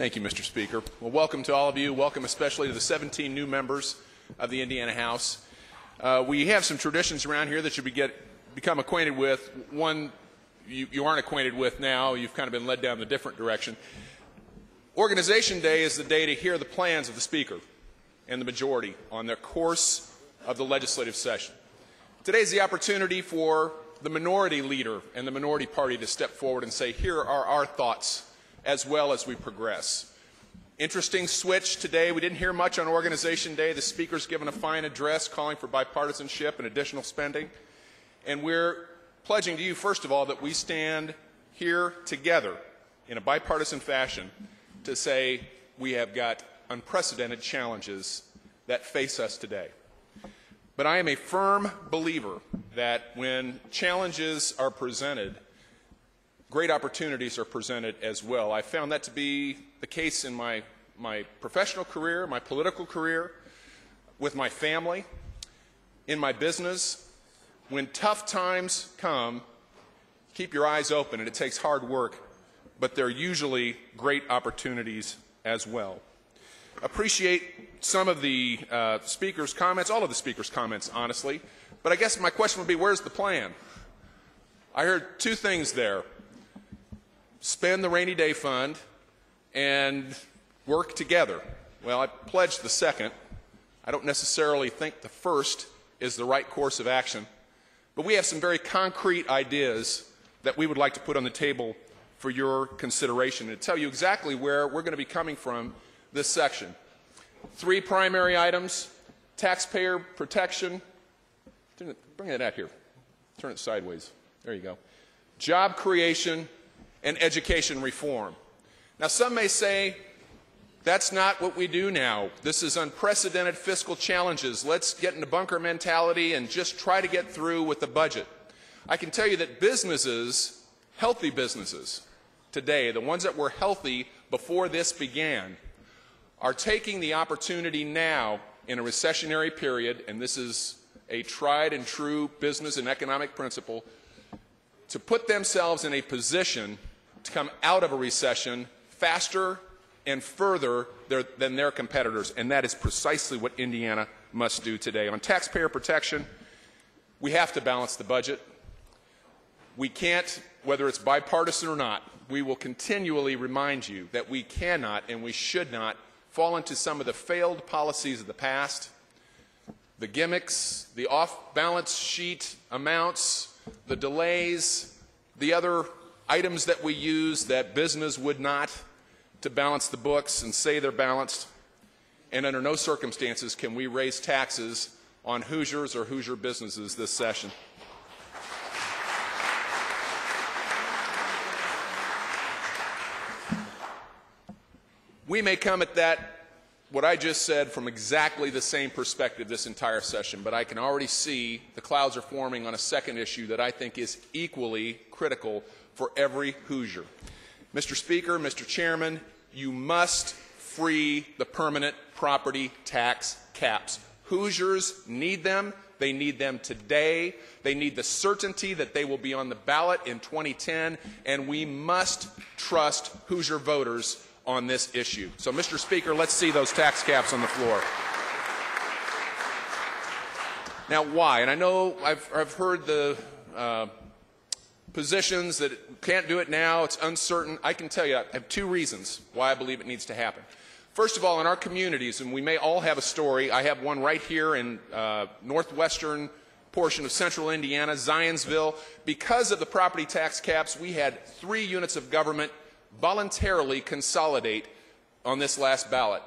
Thank you, Mr. Speaker. Well, welcome to all of you. Welcome especially to the 17 new members of the Indiana House. We have some traditions around here that you become acquainted with. One you aren't acquainted with now. You've kind of been led down the different direction. Organization Day is the day to hear the plans of the Speaker and the majority on the course of the legislative session. Today is the opportunity for the minority leader and the minority party to step forward and say, here are our thoughts as well as we progress. Interesting switch today. We didn't hear much on Organization Day. The Speaker's given a fine address calling for bipartisanship and additional spending. And we're pledging to you, first of all, that we stand here together in a bipartisan fashion to say we have got unprecedented challenges that face us today. But I am a firm believer that when challenges are presented, great opportunities are presented as well. I found that to be the case in my professional career, my political career, with my family, in my business. When tough times come, keep your eyes open, and it takes hard work, but they're usually great opportunities as well. Appreciate some of the Speaker's comments, all of the Speaker's comments, honestly, but I guess my question would be, where's the plan? I heard two things there. Spend the rainy day fund and work together. Well, I pledge the second. I don't necessarily think the first is the right course of action, but we have some very concrete ideas that we would like to put on the table for your consideration and to tell you exactly where we're going to be coming from this section. Three primary items: taxpayer protection. Bring it out here. Turn it sideways. There you go. Job creation and education reform. Now, some may say, that's not what we do now. This is unprecedented fiscal challenges. Let's get into bunker mentality and just try to get through with the budget. I can tell you that businesses, healthy businesses today, the ones that were healthy before this began, are taking the opportunity now in a recessionary period, and this is a tried and true business and economic principle, to put themselves in a position to come out of a recession faster and further than their competitors, and that is precisely what Indiana must do today. On taxpayer protection, we have to balance the budget. We can't, whether it's bipartisan or not, we will continually remind you that we cannot and we should not fall into some of the failed policies of the past, the gimmicks, the off-balance sheet amounts, the delays, the other items that we use that business would not to balance the books and say they're balanced. And under no circumstances can we raise taxes on Hoosiers or Hoosier businesses this session. We may come at that, what I just said, from exactly the same perspective this entire session, but I can already see the clouds are forming on a second issue that I think is equally critical for every Hoosier. Mr. Speaker, Mr. Chairman, you must free the permanent property tax caps. Hoosiers need them. They need them today. They need the certainty that they will be on the ballot in 2010, and we must trust Hoosier voters on this issue. So, Mr. Speaker, let's see those tax caps on the floor. Now, why? And I know I've heard the positions that it can't do it now, it's uncertain. I can tell you I have two reasons why I believe it needs to happen. First of all, in our communities, and we may all have a story, I have one right here in northwestern portion of central Indiana, Zionsville. Because of the property tax caps, we had 3 units of government voluntarily consolidate on this last ballot.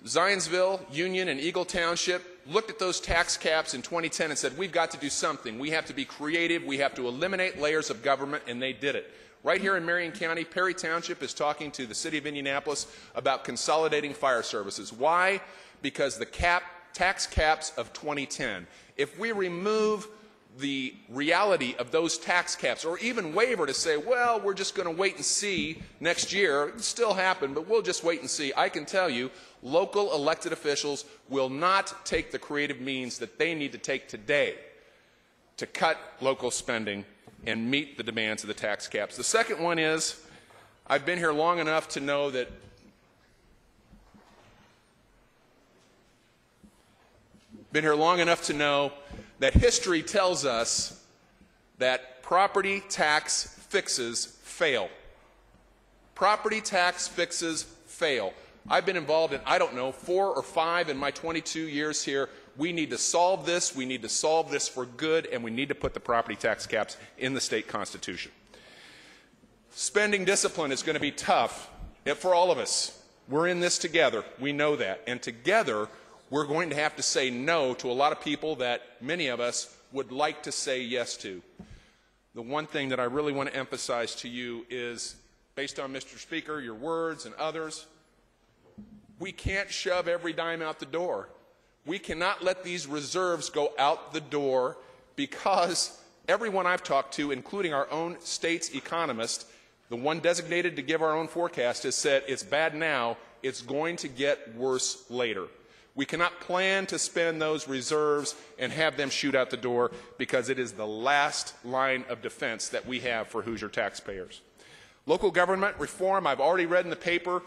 Zionsville, Union, and Eagle Township looked at those tax caps in 2010 and said, we've got to do something. We have to be creative. We have to eliminate layers of government, and they did it. Right here in Marion County, Perry Township is talking to the city of Indianapolis about consolidating fire services. Why? Because the tax caps of 2010. If we remove the reality of those tax caps, or even waiver to say, well, we're just going to wait and see next year. It'll still happen, but we'll just wait and see. I can tell you, local elected officials will not take the creative means that they need to take today to cut local spending and meet the demands of the tax caps. The second one is, I've been here long enough to know that been here long enough to know that history tells us that property tax fixes fail. Property tax fixes fail. I've been involved in, I don't know, 4 or 5 in my 22 years here. We need to solve this. We need to solve this for good, and we need to put the property tax caps in the state constitution. Spending discipline is going to be tough for all of us. We're in this together. We know that. And together, we're going to have to say no to a lot of people that many of us would like to say yes to. The one thing that I really want to emphasize to you is, based on Mr. Speaker, your words and others, we can't shove every dime out the door. We cannot let these reserves go out the door because everyone I've talked to, including our own state's economist, the one designated to give our own forecast, has said it's bad now, it's going to get worse later. We cannot plan to spend those reserves and have them shoot out the door because it is the last line of defense that we have for Hoosier taxpayers. Local government reform, I've already read in the paper,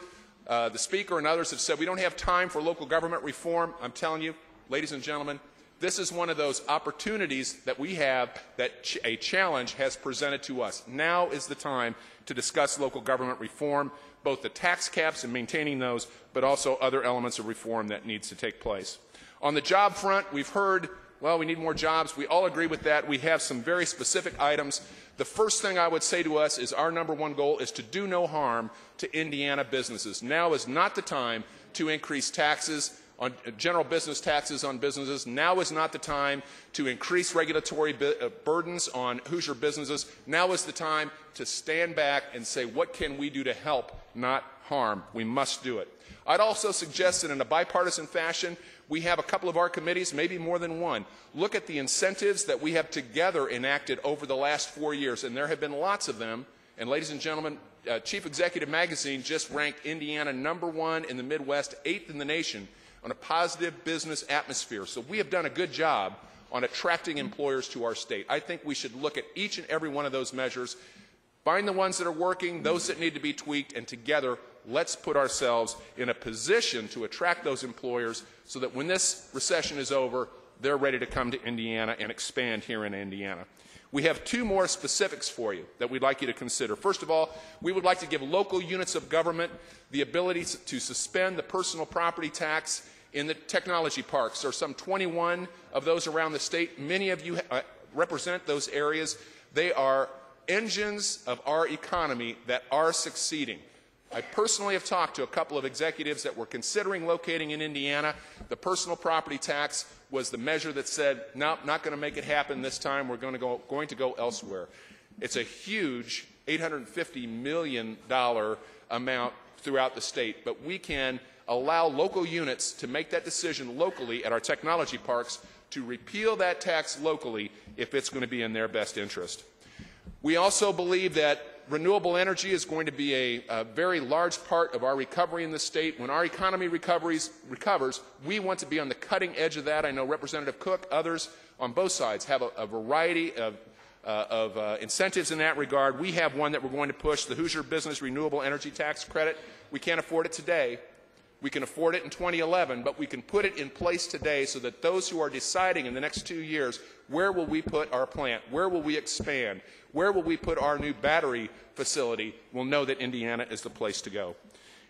the Speaker and others have said we don't have time for local government reform. I'm telling you, ladies and gentlemen, this is one of those opportunities that we have that a challenge has presented to us. Now is the time to discuss local government reform, both the tax caps and maintaining those, but also other elements of reform that needs to take place. On the job front, we've heard, well, we need more jobs. We all agree with that. We have some very specific items. The first thing I would say to us is our #1 goal is to do no harm to Indiana businesses. Now is not the time to increase taxes on general business taxes on businesses. Now is not the time to increase regulatory burdens on Hoosier businesses. Now is the time to stand back and say, what can we do to help, not harm? We must do it. I'd also suggest that in a bipartisan fashion, we have a couple of our committees, maybe more than one, look at the incentives that we have together enacted over the last 4 years, and there have been lots of them. And ladies and gentlemen, Chief Executive Magazine just ranked Indiana #1 in the Midwest, 8th in the nation, on a positive business atmosphere. So we have done a good job on attracting employers to our state. I think we should look at each and every one of those measures, find the ones that are working, those that need to be tweaked, and together let's put ourselves in a position to attract those employers so that when this recession is over, they're ready to come to Indiana and expand here in Indiana. We have 2 more specifics for you that we'd like you to consider. First of all, we would like to give local units of government the ability to suspend the personal property tax in the technology parks. There are some 21 of those around the state. Many of you represent those areas. They are engines of our economy that are succeeding. I personally have talked to a couple of executives that were considering locating in Indiana. The personal property tax was the measure that said, no, not going to make it happen this time. We're going to go elsewhere. It's a huge $850 million amount throughout the state, but we can allow local units to make that decision locally at our technology parks to repeal that tax locally if it's going to be in their best interest. We also believe that renewable energy is going to be a very large part of our recovery in the state. When our economy recovers, we want to be on the cutting edge of that. I know Representative Cook, others on both sides have a variety of incentives in that regard. We have one that we're going to push, the Hoosier Business Renewable Energy Tax Credit. We can't afford it today. We can afford it in 2011, but we can put it in place today so that those who are deciding in the next 2 years, where will we put our plant? Where will we expand? Where will we put our new battery facility? Will know that Indiana is the place to go.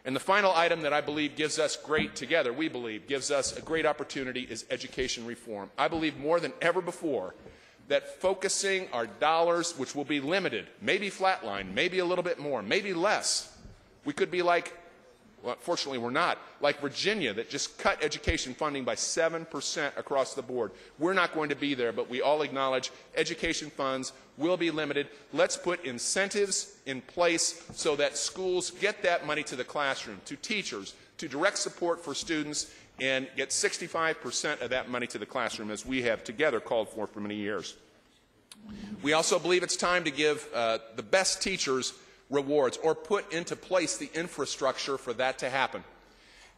And the final item that I believe gives us we believe gives us a great opportunity is education reform. I believe more than ever before that focusing our dollars, which will be limited, maybe flatline, maybe a little bit more, maybe less. We could be like, well, fortunately we're not, like Virginia that just cut education funding by 7% across the board. We're not going to be there, but we all acknowledge education funds will be limited. Let's put incentives in place so that schools get that money to the classroom, to teachers, to direct support for students, and get 65% of that money to the classroom, as we have together called for many years. We also believe it's time to give the best teachers rewards, or put into place the infrastructure for that to happen.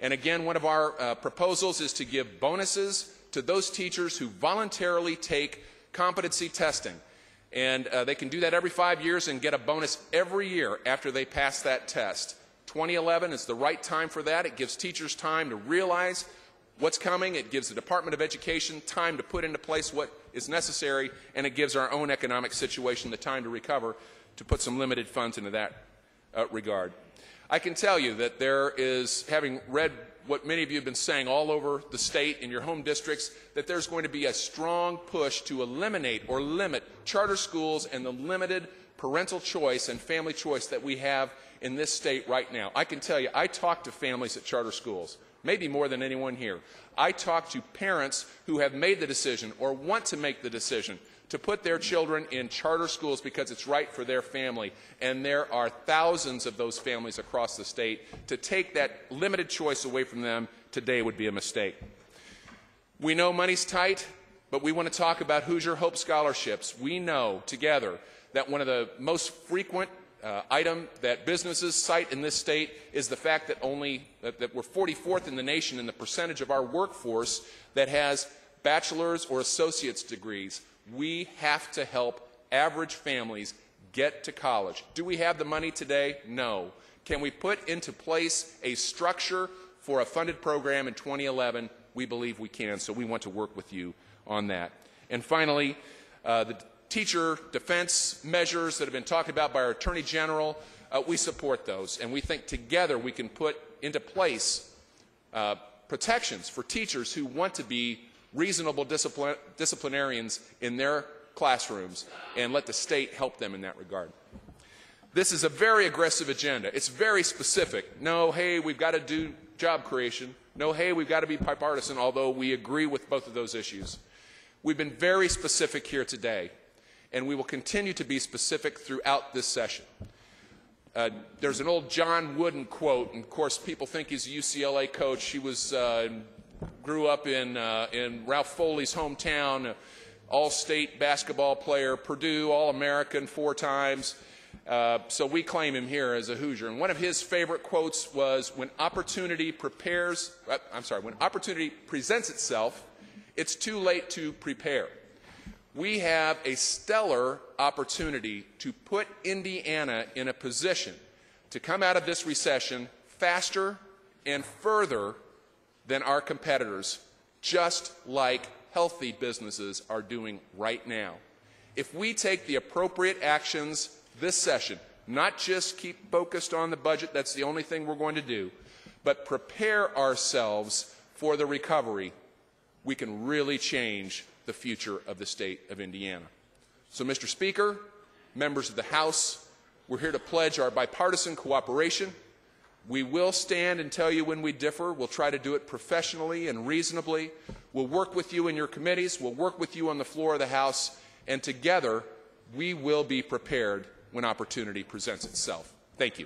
And again, one of our proposals is to give bonuses to those teachers who voluntarily take competency testing. And they can do that every 5 years and get a bonus every year after they pass that test. 2011 is the right time for that. It gives teachers time to realize what's coming. It gives the Department of Education time to put into place what is necessary, and it gives our own economic situation the time to recover, to put some limited funds into that regard. I can tell you that there is, having read what many of you have been saying all over the state in your home districts, that there's going to be a strong push to eliminate or limit charter schools and the limited parental choice and family choice that we have in this state right now. I can tell you, I talk to families at charter schools, maybe more than anyone here. I talk to parents who have made the decision or want to make the decision to put their children in charter schools because it's right for their family. And there are thousands of those families across the state. To take that limited choice away from them today would be a mistake. We know money's tight, but we want to talk about Hoosier Hope Scholarships. We know together that one of the most frequent item that businesses cite in this state is the fact that that we're 44th in the nation in the percentage of our workforce that has bachelor's or associate's degrees. We have to help average families get to college. Do we have the money today? No. Can we put into place a structure for a funded program in 2011? We believe we can, so we want to work with you on that. And finally, the teacher defense measures that have been talked about by our Attorney General, we support those, and we think together we can put into place protections for teachers who want to be reasonable disciplinarians in their classrooms, and let the state help them in that regard. This is a very aggressive agenda. It's very specific. No, hey, we've got to do job creation. No, hey, we've got to be bipartisan, although we agree with both of those issues. We've been very specific here today, and we will continue to be specific throughout this session. There's an old John Wooden quote, and of course people think he's a UCLA coach. He was grew up in Ralph Foley's hometown, all-state basketball player, Purdue, All-American 4 times. So we claim him here as a Hoosier. And one of his favorite quotes was, when opportunity presents itself, it's too late to prepare. We have a stellar opportunity to put Indiana in a position to come out of this recession faster and further than our competitors, just like healthy businesses are doing right now. If we take the appropriate actions this session, not just keep focused on the budget, that's the only thing we're going to do, but prepare ourselves for the recovery, we can really change the future of the state of Indiana. So, Mr. Speaker, members of the House, we're here to pledge our bipartisan cooperation. We will stand and tell you when we differ. We'll try to do it professionally and reasonably. We'll work with you in your committees. We'll work with you on the floor of the House. And together, we will be prepared when opportunity presents itself. Thank you.